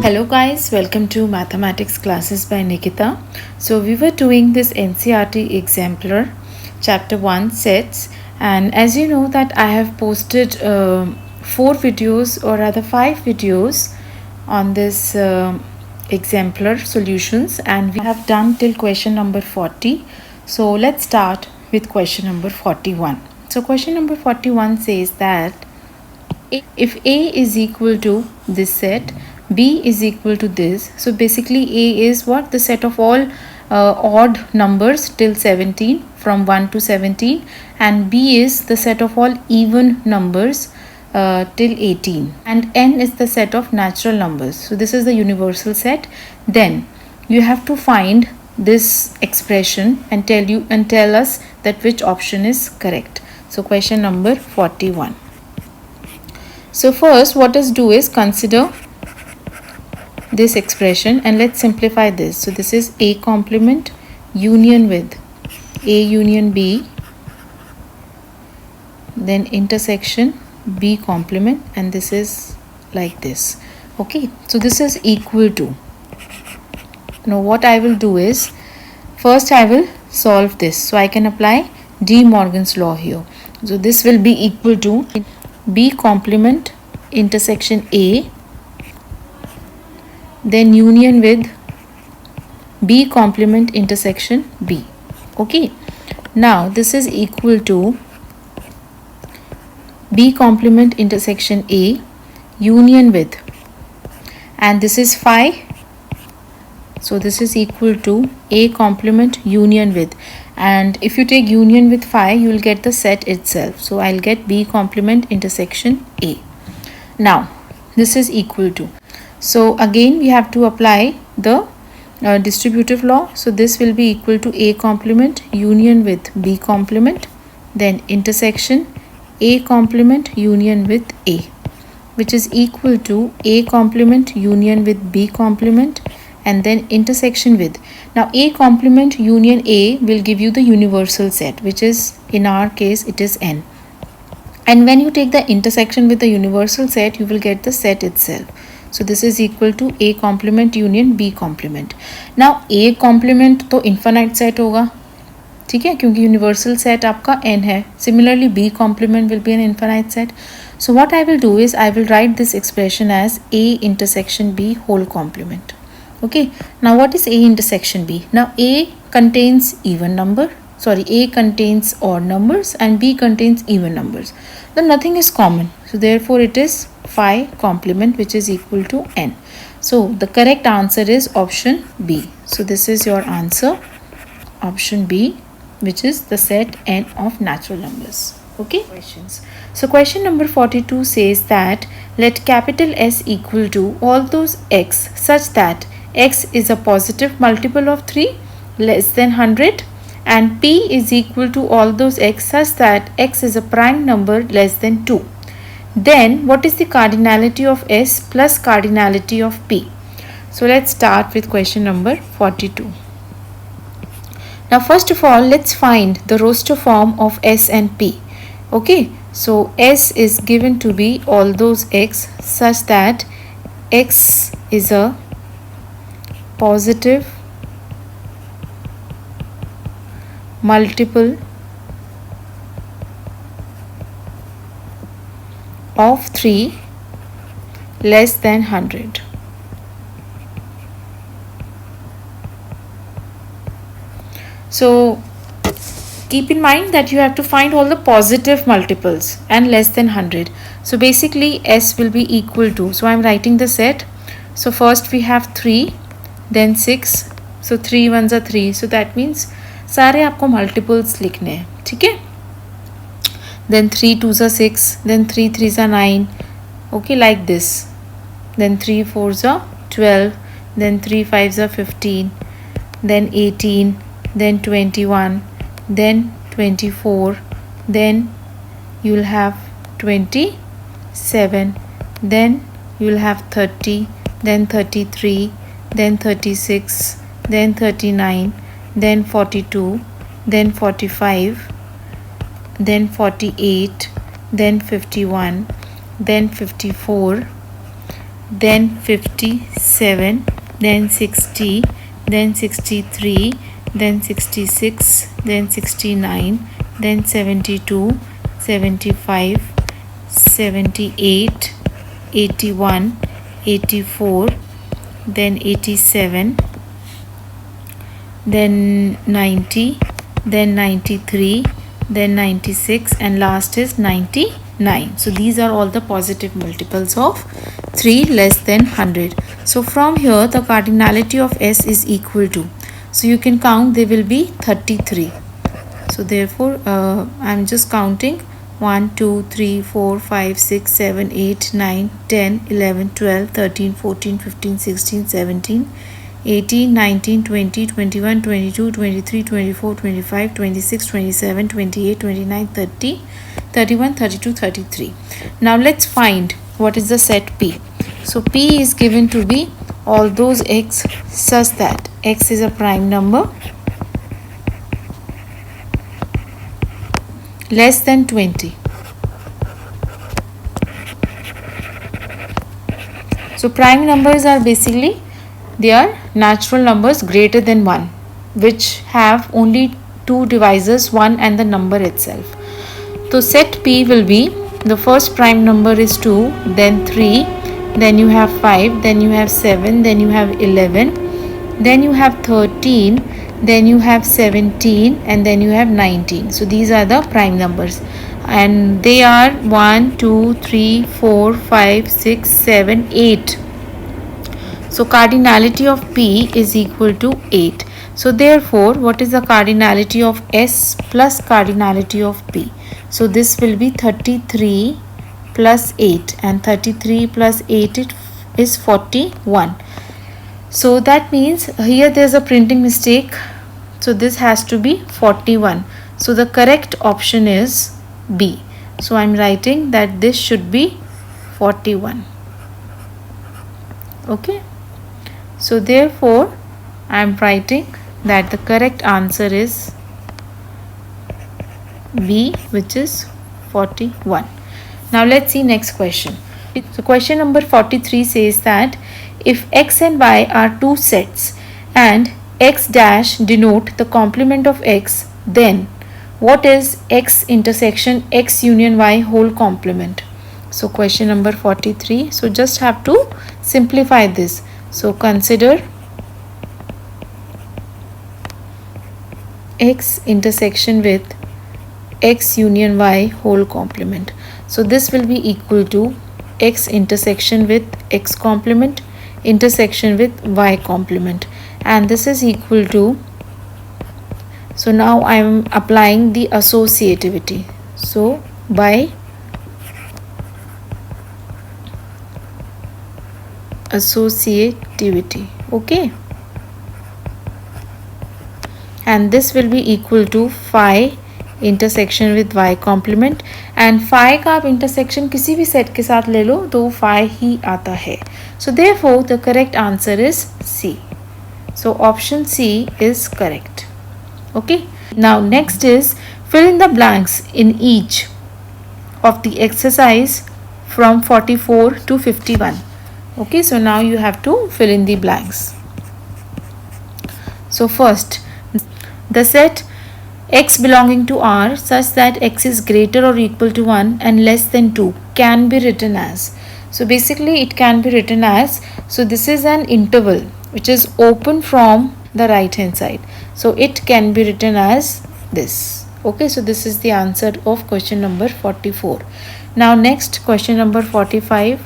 Hello guys, welcome to mathematics classes by Nikita. So we were doing this NCERT exemplar chapter 1 sets, and as you know that I have posted 4 videos or rather 5 videos on this exemplar solutions, and we have done till question number 40. So let's start with question number 41. So question number 41 says that if A is equal to this set, B is equal to this. So basically A is what? The set of all odd numbers till 17 from 1 to 17, and B is the set of all even numbers till 18, and N is the set of natural numbers. So this is the universal set. Then you have to find this expression and tell us that which option is correct. So question number 41. So first what let's do is consider this expression and let's simplify this. So this is A complement union with A union B, then intersection B complement, and this is like this. Okay, so this is equal to. Now what I will do is first I will solve this, so I can apply De Morgan's law here. So this will be equal to B complement intersection A, then union with B complement intersection B. Okay, now this is equal to B complement intersection A union with, and this is phi, so this is equal to A complement union with, and if you take union with phi you will get the set itself. So I'll get B complement intersection A. Now this is equal to, so again we have to apply the distributive law. So this will be equal to A complement union with B complement, then intersection A complement union with A, which is equal to A complement union with B complement, and then intersection with. Now A complement union A will give you the universal set, which is in our case it is N. And when you take the intersection with the universal set, you will get the set itself. So this is equal to A complement union B complement. Now A complement तो infinite set होगा, ठीक है, क्योंकि universal set आपका n है. Similarly B complement will be an infinite set. So what I will do is I will write this expression as A intersection B whole complement. Okay, now what is A intersection B? Now A contains even number, A contains odd numbers and B contains even numbers. Then nothing is common, so therefore it is phi complement, which is equal to n. So the correct answer is option B. So this is your answer, option B, which is the set n of natural numbers. Okay, questions. So question number 42 says that let capital S equal to all those x such that x is a positive multiple of 3 less than 100, and p is equal to all those x such that x is a prime number less than 2. Then what is the cardinality of S plus cardinality of P? So let's start with question number 42. Now first of all let's find the roster form of S and P. Okay, so S is given to be all those x such that x is a positive multiple of 3 less than 100. So keep in mind that you have to find all the positive multiples and less than 100. So basically S will be equal to, so I am writing the set. So first we have 3, then 6, so 3 ones are 3, so that means सारे आपको multiples लिखने हैं, ठीक है. Then 3 2s are 6, then 3 3s are 9. Okay, like this. Then 3 4s are 12, then 3 5s are 15, then 18, then 21, then 24, then you will have 27, then you will have 30, then 33, then 36, then 39, then 42, then 45, then 48, then 51, then 54, then 57, then 60, then 63, then 66, then 69, then 72, 75, 78, 81, 84, then 87, then 90, then 93, then 96, and last is 99. So these are all the positive multiples of 3 less than 100. So from here the cardinality of S is equal to, so you can count, they will be 33. So therefore I am just counting 1, 2, 3, 4, 5, 6, 7, 8, 9, 10, 11, 12, 13, 14, 15, 16, 17, 18, 19, 20, 21, 22, 23, 24, 25, 26, 27, 28, 29, 30, 31, 32, 33. Now let's find what is the set P. So P is given to be all those x such that x is a prime number less than 20. So prime numbers are basically, they are natural numbers greater than 1 which have only two divisors, 1 and the number itself. So set P will be, the first prime number is 2, then 3, then you have 5, then you have 7, then you have 11, then you have 13, then you have 17, and then you have 19. So these are the prime numbers and they are 1, 2, 3, 4, 5, 6, 7, 8. So cardinality of P is equal to 8. So therefore what is the cardinality of S plus cardinality of P? So this will be 33 plus 8, and 33 plus 8 is 41. So that means here there is a printing mistake. So this has to be 41. So the correct option is B. So I am writing that this should be 41. Okay. So therefore I am writing that the correct answer is B, which is 41. Now let's see next question. So question number 43 says that if x and y are two sets and x dash denote the complement of x, then what is x intersection x union y whole complement? So question number 43. So just have to simplify this. So consider x intersection with x union y whole complement. So this will be equal to x intersection with x complement intersection with y complement, and this is equal to, so now I am applying the associativity. So by associativity, okay, and this will be equal to phi intersection with y complement, and phi का आप intersection किसी भी set के साथ ले लो तो phi ही आता है. So therefore the correct answer is C. So option C is correct. Okay, now next is fill in the blanks in each of the exercise from 44 to 51. Okay, so now you have to fill in the blanks. So first, the set x belonging to R such that x is greater or equal to 1 and less than 2 can be written as. So basically it can be written as, so this is an interval which is open from the right hand side. So it can be written as this. Okay, so this is the answer of question number 44. Now next, question number 45.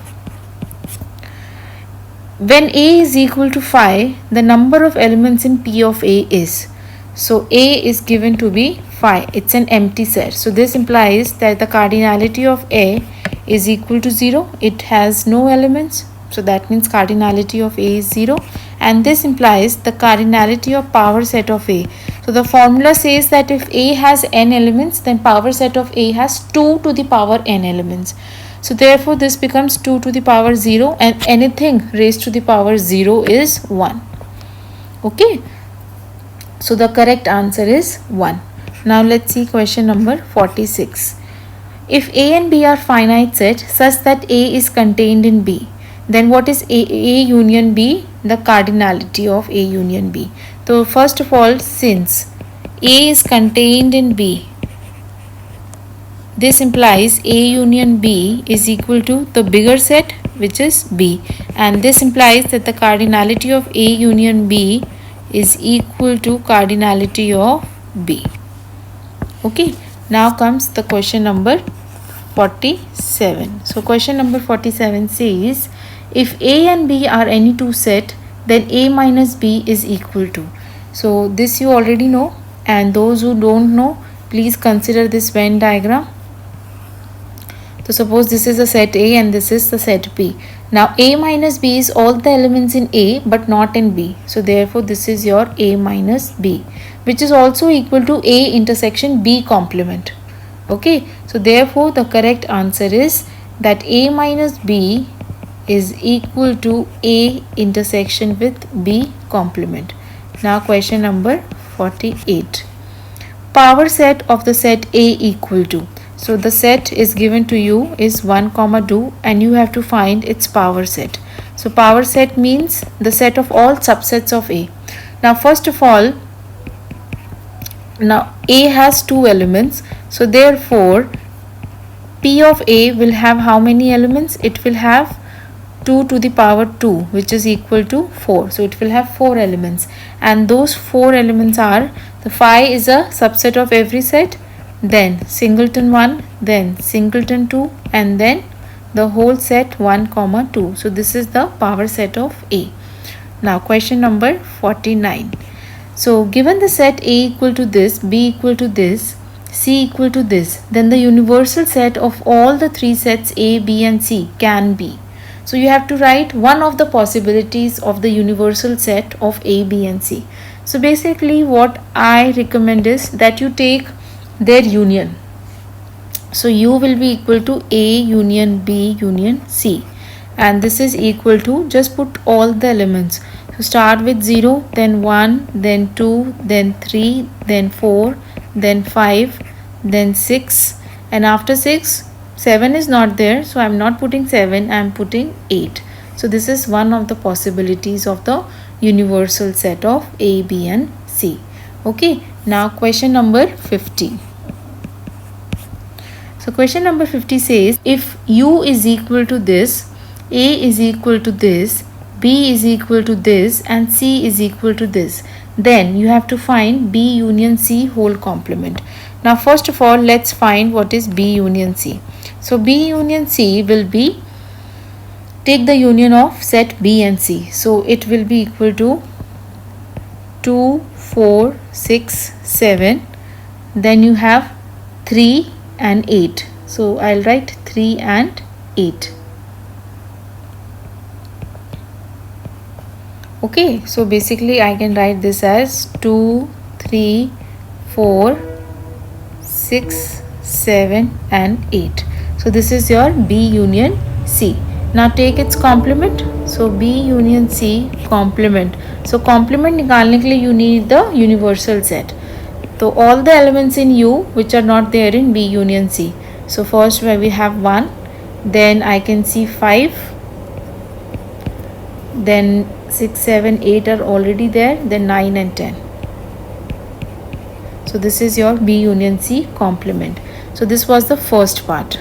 When A is equal to phi, the number of elements in P of A is. So A is given to be phi. It's an empty set. So this implies that the cardinality of A is equal to 0. It has no elements. So that means cardinality of A is 0. And this implies the cardinality of power set of A. So the formula says that if A has n elements, then power set of A has 2 to the power n elements. So therefore this becomes 2 to the power 0, and anything raised to the power 0 is 1. Okay. So the correct answer is 1. Now let's see question number 46. If A and B are finite set such that A is contained in B, Then what is A union B? The cardinality of A union B. So first of all, since A is contained in B, this implies A union B is equal to the bigger set, which is B, and this implies that the cardinality of A union B is equal to cardinality of B. Okay, now comes the question number 47. So question number 47 says, if A and B are any two set, then A minus B is equal to. So this you already know, and those who don't know, please consider this Venn diagram. So suppose this is a set A and this is the set B. Now A minus B is all the elements in A but not in B. So therefore this is your A minus B, which is also equal to A intersection B complement. Okay, so therefore the correct answer is that A minus B is equal to A intersection with B complement. Now question number 48. Power set of the set A equal to. So the set is given to you is 1, 2 and you have to find its power set. So power set means the set of all subsets of A. Now first of all, now A has two elements. So therefore P of A will have how many elements? It will have 2 to the power 2, which is equal to 4. So it will have 4 elements, and those 4 elements are, the phi is a subset of every set, then singleton 1, then singleton 2, and then the whole set 1, 2. So this is the power set of A. Now question number 49. So given the set A equal to this, B equal to this, C equal to this, then the universal set of all the three sets A, B and C can be. So you have to write one of the possibilities of the universal set of A, B and C. So basically what I recommend is that you take their union. So U will be equal to A union B union C, and this is equal to, just put all the elements. So start with 0, then 1, then 2, then 3, then 4, then 5, then 6, and after 6, 7 is not there, so I am not putting 7, I am putting 8. So this is one of the possibilities of the universal set of A, B and C. Okay, now question number 50. So question number 50 says, if U is equal to this, A is equal to this, B is equal to this and C is equal to this, then you have to find B union C whole complement. Now first of all, let's find what is B union C. So B union C will be, take the union of set B and C. So it will be equal to 2, 4, 6, 7. Then you have 3 and 8. So I'll write 3 and 8. Okay, so basically I can write this as 2, 3, 4, 6, 7 and 8. So this is your B union C. Now take its complement. So B union C complement. So complement निकालने के लिए you need the universal set. So all the elements in U which are not there in B union C. So first where we have 1, then I can see 5, then 6, 7, 8 are already there, then 9 and 10. So this is your B union C complement. So this was the first part.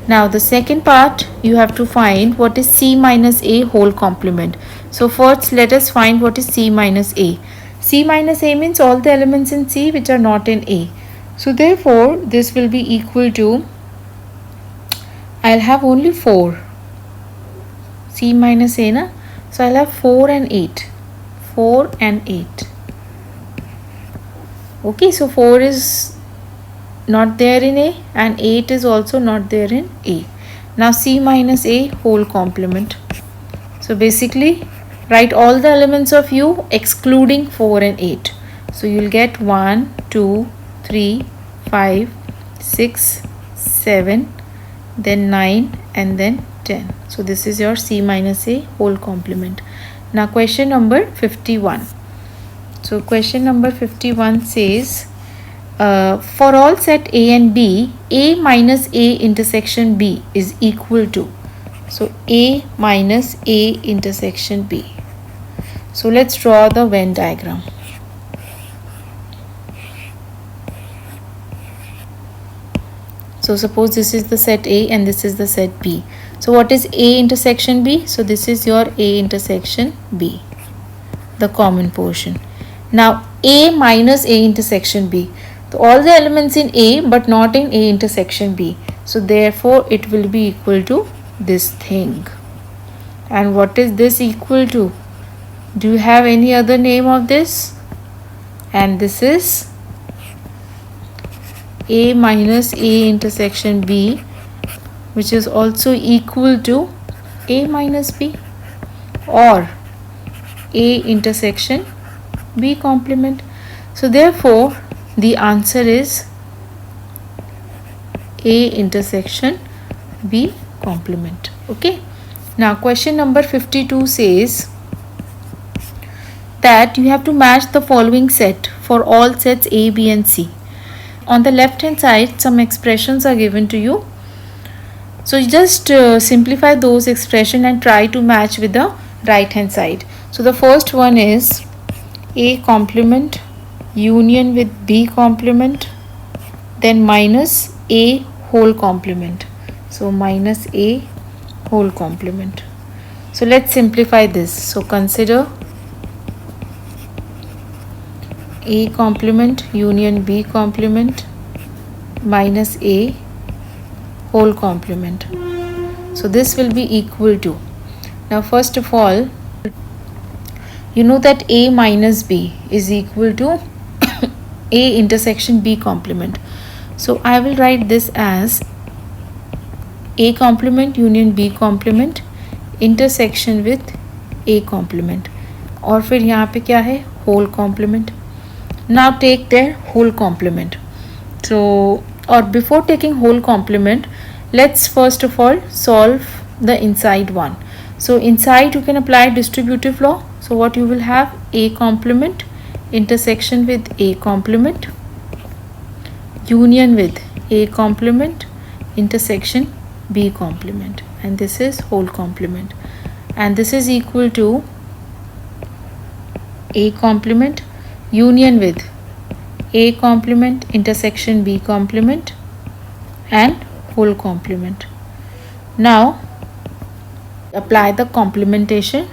Now the second part, you have to find what is C minus A whole complement. So first let us find what is C minus A. C minus A means all the elements in C which are not in A. So therefore this will be equal to, I'll have only 4. C minus A na? So I'll have 4 and 8. 4 and 8. Okay, so 4 is not there in A and 8 is also not there in A. Now C minus A whole complement. So basically write all the elements of U excluding 4 and 8. So you'll get 1, 2, 3, 5, 6, 7, then 9 and then 10. So this is your C minus A whole complement. Now question number 51. So question number 51 says, for all set A and B, A minus A intersection B is equal to. So A minus A intersection B. So let's draw the Venn diagram. So suppose this is the set A and this is the set B. So what is A intersection B? So this is your A intersection B, the common portion. Now A minus A intersection B. So all the elements in A but not in A intersection B. So therefore it will be equal to this thing. And what is this equal to? Do you have any other name of this? And this is A minus A intersection B, which is also equal to A minus B, or A intersection B complement. So therefore the answer is A intersection B complement. Okay. Now question number 52 says that you have to match the following set for all sets A, B and C. On the left hand side some expressions are given to you. So you just simplify those expressions and try to match with the right hand side. So the first one is A complement union with B complement, then minus A whole complement. So minus A whole complement. So let's simplify this. So consider A complement union B complement minus A whole complement. So this will be equal to, now first of all you know that A minus B is equal to A intersection B complement. So I will write this as A complement union B complement intersection with A complement, और फिर यहाँ पे क्या है, whole complement. Now take their whole complement. So, or before taking whole complement, let's first of all solve the inside one. So inside you can apply distributive law. So what you will have, A complement intersection with A complement union with A complement intersection B complement, and this is whole complement, and this is equal to A complement union with A complement intersection B complement and whole complement. Now apply the complementation.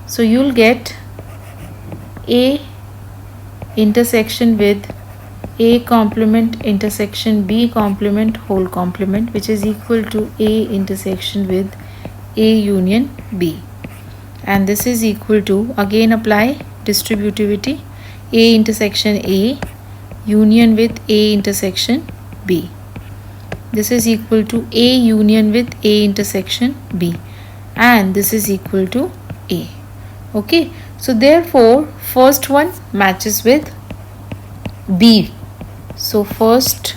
So you'll get A intersection with A complement intersection B complement whole complement, which is equal to A intersection with A union B, and this is equal to, again apply distributivity, A intersection A union with A intersection B. This is equal to A union with A intersection B, and this is equal to A. Okay, so therefore first one matches with B. So first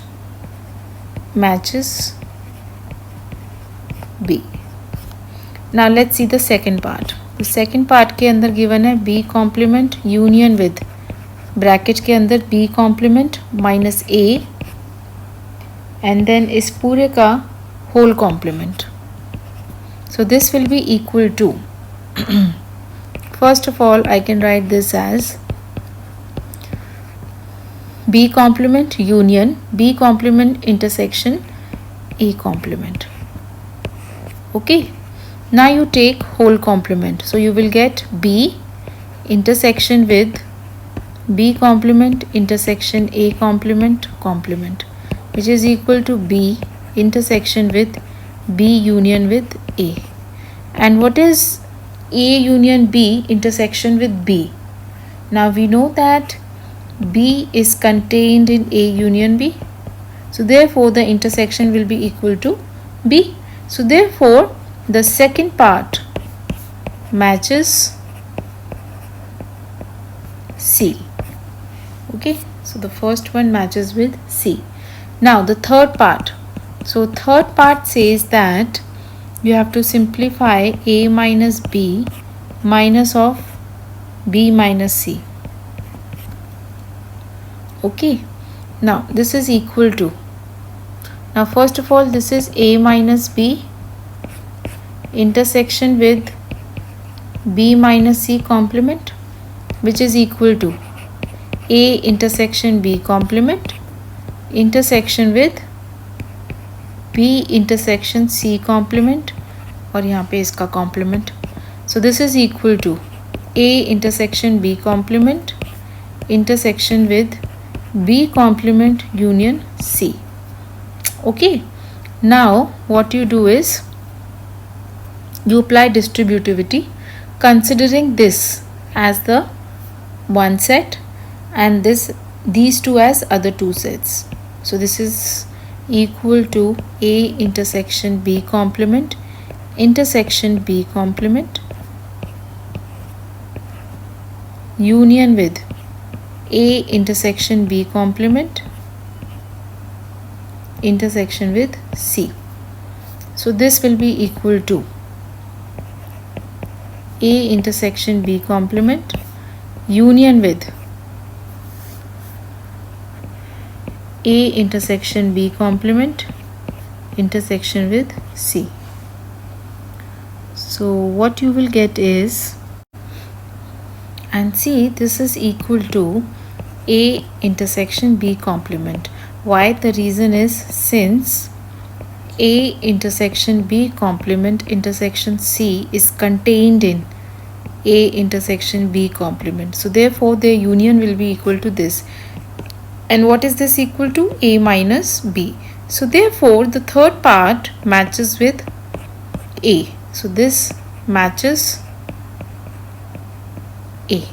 matches B. Now let's see the second part. The second part के अंदर given है B complement union with bracket के अंदर B complement minus A, and then इस पूरे का whole complement. So this will be equal to first of all I can write this as B complement union B complement intersection A complement. Okay, now you take whole complement. So you will get B intersection with B complement intersection A complement complement, which is equal to B intersection with B union with A. And what is A union B intersection with B? Now we know that B is contained in A union B. So therefore the intersection will be equal to B. So therefore the second part matches C. Okay, so the first one matches with C. Now the third part. So third part says that you have to simplify A minus B minus of B minus C. Okay, now this is equal to, now first of all this is A minus B intersection with B minus C complement, which is equal to A intersection B complement intersection with B intersection C complement और यहाँ पे इसका complement. So this is equal to A intersection B complement intersection with B complement union C. Okay, now what you do is you apply distributivity considering this as the one set and these two as other two sets. So this is equal to A intersection B complement intersection B complement union with A intersection B complement intersection with C. So this will be equal to A intersection B complement union with A intersection B complement intersection with C. So what you will get is, and see, this is equal to A intersection B complement. Why? The reason is since A intersection B complement intersection C is contained in A intersection B complement. So therefore their union will be equal to this. And what is this equal to? A minus B. So therefore the third part matches with A. So this matches A.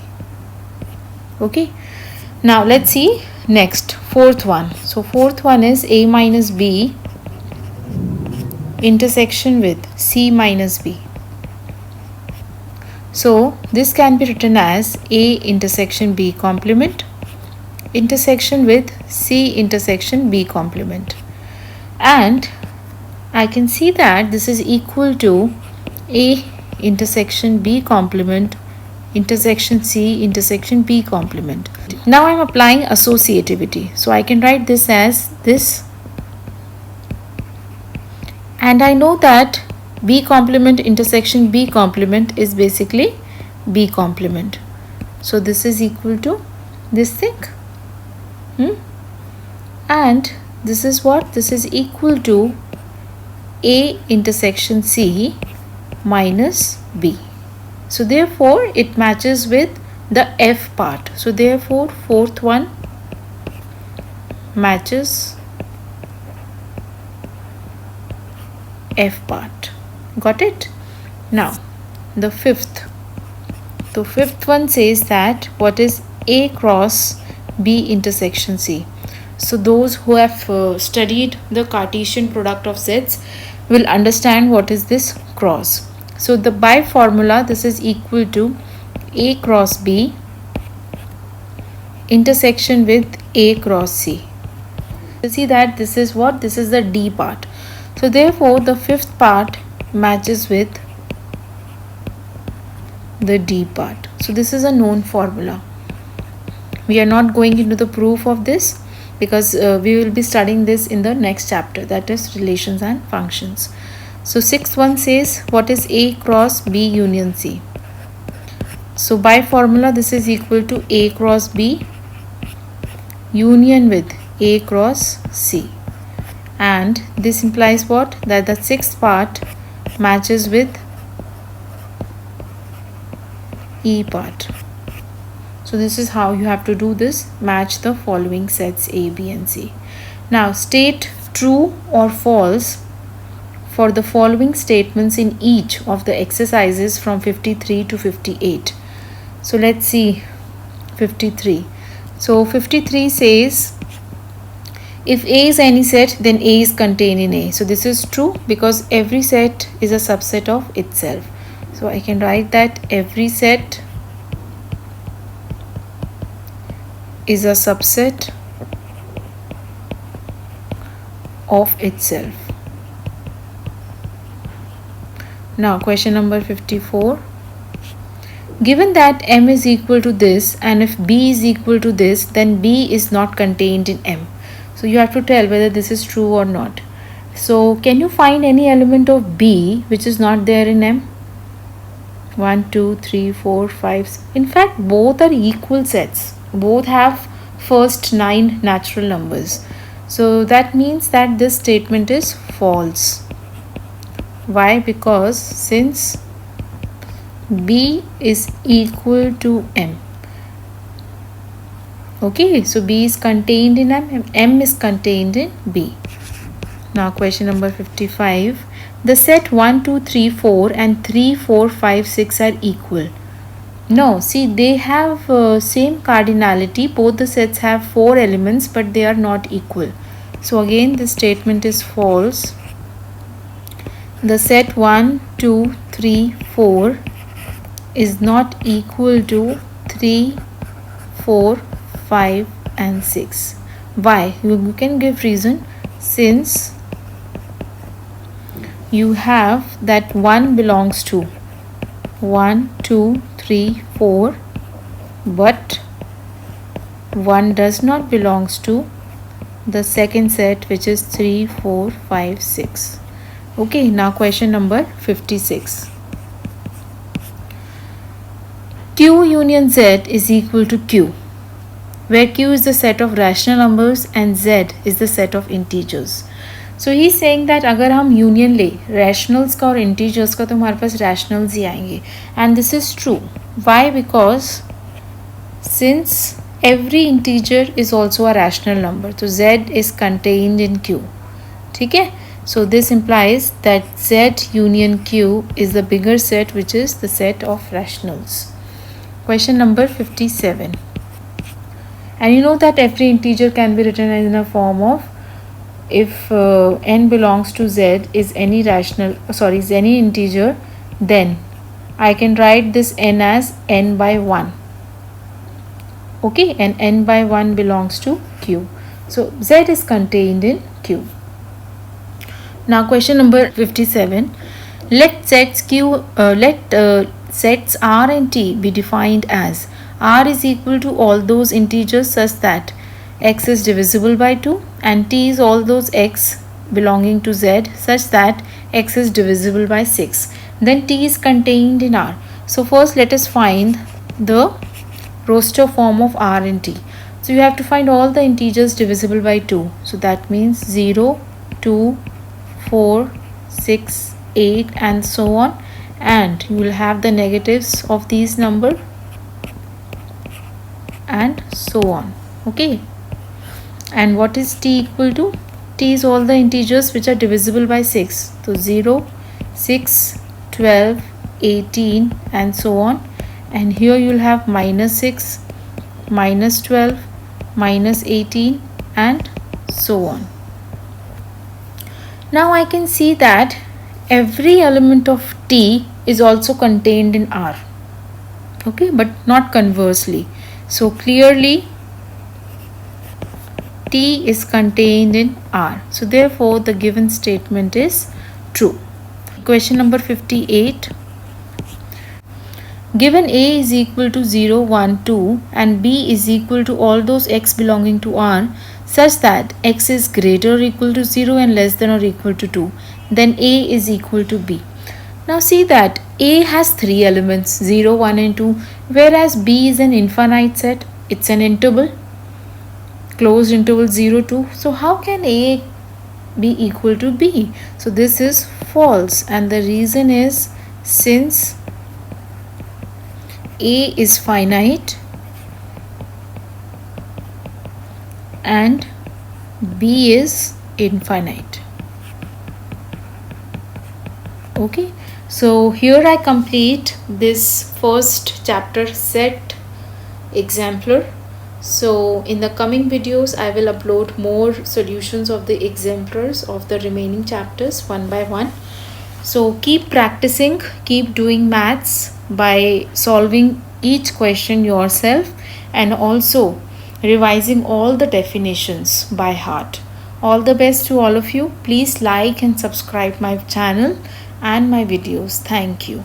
Okay. Now let's see next, fourth one. So fourth one is A minus B intersection with C minus B. So this can be written as A intersection B complement intersection with C intersection B complement, and I can see that this is equal to A intersection B complement intersection C intersection B complement. Now I am applying associativity, so I can write this as this, and I know that B complement intersection B complement is basically B complement. So this is equal to this thing. And this is what? This is equal to A intersection C minus B. So therefore it matches with the F part. So therefore fourth one matches F part. Got it? Now the fifth. The fifth one says that what is A cross B intersection C. So those who have studied the Cartesian product of sets will understand what is this cross. So the by formula, this is equal to A cross B intersection with A cross C. You see that this is what? This is the D part. So therefore the fifth part matches with the D part. So this is a known formula. We are not going into the proof of this because we will be studying this in the next chapter, that is relations and functions. So sixth one says what is A cross B union C. So by formula this is equal to A cross B union with A cross C, and this implies what? That the sixth part matches with E part. So this is how you have to do this, match the following sets A, B and C. Now state true or false for the following statements in each of the exercises from 53 to 58. So let's see 53. So 53 says if A is any set, then A is contained in A. So this is true because every set is a subset of itself. So I can write that every set is a subset of itself. Now question number 54. Given that M is equal to this and if B is equal to this, then B is not contained in M. So you have to tell whether this is true or not. So can you find any element of B which is not there in M? 1, 2, 3, 4, 5. In fact, both are equal sets. Both have first 9 natural numbers. So that means that this statement is false. Why? Because since B is equal to M. Okay, so B is contained in M, M is contained in B. Now question number 55. The set 1, 2, 3, 4 and 3, 4, 5, 6 are equal. No, see, they have same cardinality. Both the sets have 4 elements, but they are not equal. So again, this statement is false. The set 1, 2, 3, 4 is not equal to 3, 4, 5 and 6. Why? You can give reason. Since you have that 1 belongs to 1, 2, 3, 4, but 1 does not belongs to the second set, which is 3, 4, 5, 6. Okay, now question number 56. Q union Z is equal to Q, where Q is the set of rational numbers and Z is the set of integers. So he is saying that अगर हम union ले rationals का और integers का तो हमारे पास rationals ही आएंगे, and this is true. Why? Because since every integer is also a rational number, तो Z is contained in Q. ठीक है, so this implies that Z union Q is the bigger set, which is the set of rationals. Question number 57. And you know that every integer can be written in a form of, if n belongs to Z is any is any integer, then I can write this n as n by 1. Okay, and n by 1 belongs to Q. So Z is contained in Q. Now question number 57. Let sets R and T be defined as R is equal to all those integers such that x is divisible by 2 and T is all those x belonging to Z such that x is divisible by 6. Then T is contained in R. So first let us find the roster form of R and T. So you have to find all the integers divisible by 2. So that means 0, 2, 4, 6, 8 and so on, and you will have the negatives of these number and so on. Okay, and what is T equal to? T is all the integers which are divisible by 6. So 0, 6, 12, 18 and so on, and here you will have minus 6, minus 12, minus 18 and so on. Now I can see that every element of T is also contained in R. Okay, but not conversely. So clearly T is contained in R. So therefore the given statement is true. Question number 58. Given A is equal to 0, 1, 2 and B is equal to all those x belonging to R such that x is greater or equal to 0 and less than or equal to 2, then A is equal to B. Now see that A has 3 elements, 0, 1 and 2, whereas B is an infinite set. It's an interval, closed interval 0, 2. So how can A be equal to B? So this is false, and the reason is since A is finite and B is infinite. Okay, so here I complete this first chapter set exemplar. So in the coming videos I will upload more solutions of the exemplars of the remaining chapters one by one. So keep practicing, keep doing maths by solving each question yourself and also revising all the definitions by heart. All the best to all of you. Please like and subscribe my channel and my videos. Thank you.